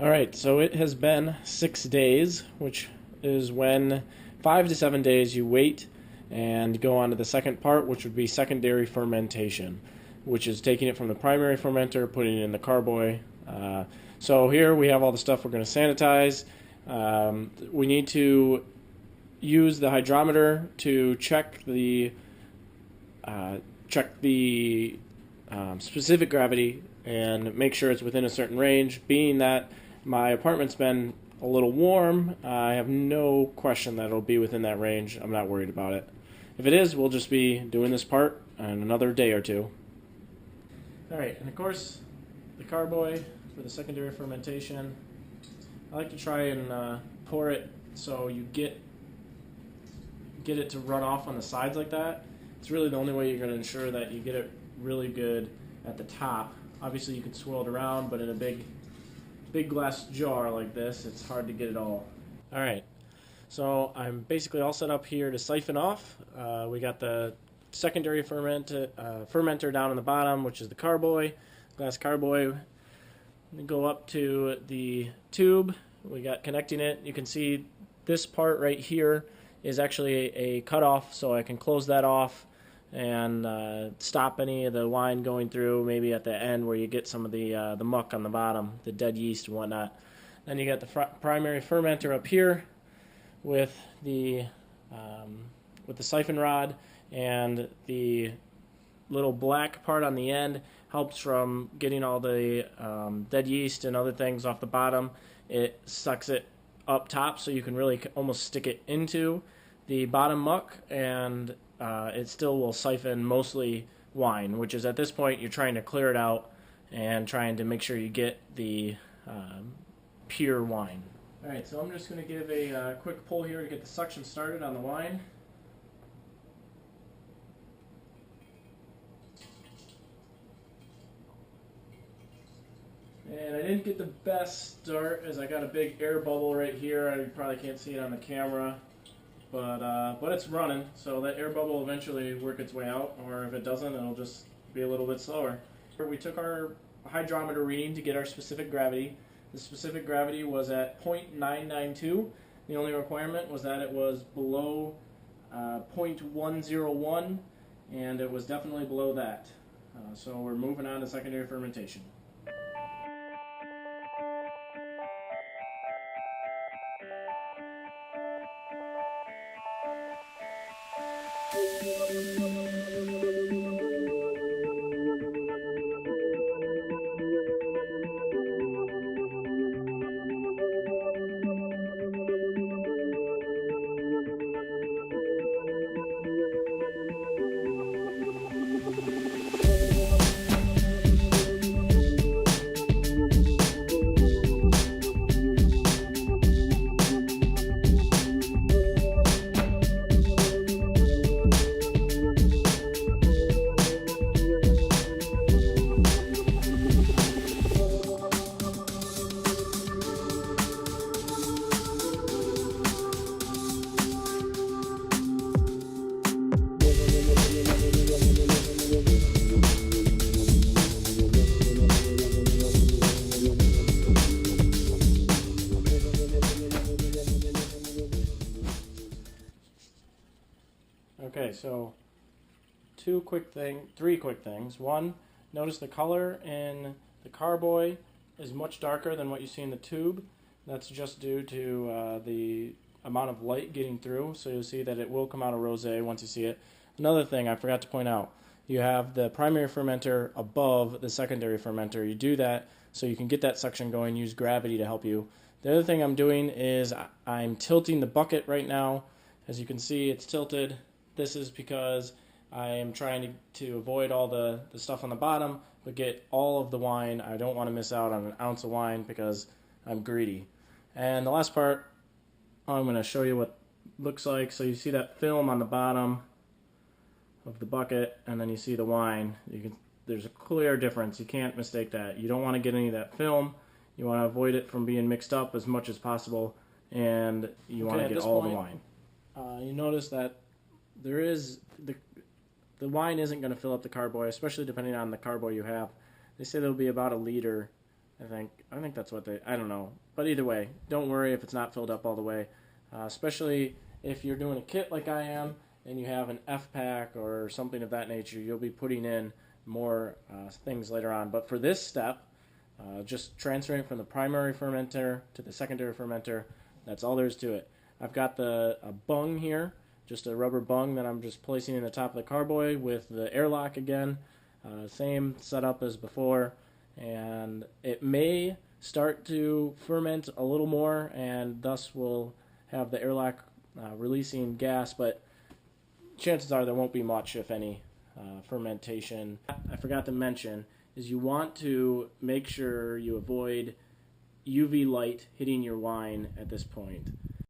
Alright, so it has been 6 days, which is when 5 to 7 days you wait and go on to the second part, which would be secondary fermentation, which is taking it from the primary fermenter, putting it in the carboy. So here we have all the stuff we're going to sanitize. We need to use the hydrometer to check the specific gravity and make sure it's within a certain range. Being that my apartment's been a little warm, I have no question that it'll be within that range. I'm not worried about it. If it is, we'll just be doing this part in another day or two. Alright, and of course, the carboy for the secondary fermentation. I like to try and pour it so you get it to run off on the sides like that. It's really the only way you're going to ensure that you get it really good at the top. Obviously you can swirl it around, but in a big glass jar like this, it's hard to get it all. Alright, so I'm basically all set up here to siphon off. We got the secondary fermenter down on the bottom, which is the carboy, glass carboy. Go up to the tube. We got connecting it. You can see this part right here is actually a cutoff, so I can close that off and stop any of the wine going through, maybe at the end where you get some of the muck on the bottom, the dead yeast and whatnot. Then you got the primary fermenter up here with the siphon rod, and the little black part on the end helps from getting all the dead yeast and other things off the bottom. It sucks it up top, so you can really almost stick it into the bottom muck, and it still will siphon mostly wine, which is at this point you're trying to clear it out and trying to make sure you get the pure wine. Alright, so I'm just going to give a quick pull here to get the suction started on the wine. And I didn't get the best start as I got a big air bubble right here. I probably can't see it on the camera. But it's running, so that air bubble will eventually work its way out, or if it doesn't, it'll just be a little bit slower. We took our hydrometer reading to get our specific gravity. The specific gravity was at 0.992. The only requirement was that it was below 0.101, and it was definitely below that. So we're moving on to secondary fermentation. Okay, so three quick things. One, notice the color in the carboy is much darker than what you see in the tube. That's just due to the amount of light getting through, so you'll see that it will come out a rosé once you see it. Another thing I forgot to point out, you have the primary fermenter above the secondary fermenter. You do that so you can get that suction going, use gravity to help you. The other thing I'm doing is I'm tilting the bucket right now. As you can see, it's tilted. This is because I am trying to avoid all the stuff on the bottom, but get all of the wine. I don't want to miss out on an ounce of wine because I'm greedy. And the last part, I'm going to show you what it looks like. So you see that film on the bottom of the bucket, and then you see the wine. There's a clear difference. You can't mistake that. You don't want to get any of that film. You want to avoid it from being mixed up as much as possible, and you want to get all the wine. You notice that there is the wine isn't going to fill up the carboy, especially depending on the carboy you have. They say there'll be about a liter I think that's what I don't know. But either way, don't worry if it's not filled up all the way, especially if you're doing a kit like I am and you have an F-pack or something of that nature. You'll be putting in more things later on. But for this step, just transferring from the primary fermenter to the secondary fermenter, that's all there is to it. I've got a bung here, just a rubber bung that I'm just placing in the top of the carboy with the airlock again. Same setup as before, and it may start to ferment a little more, and thus will have the airlock releasing gas, but chances are there won't be much, if any, fermentation. I forgot to mention is you want to make sure you avoid UV light hitting your wine at this point.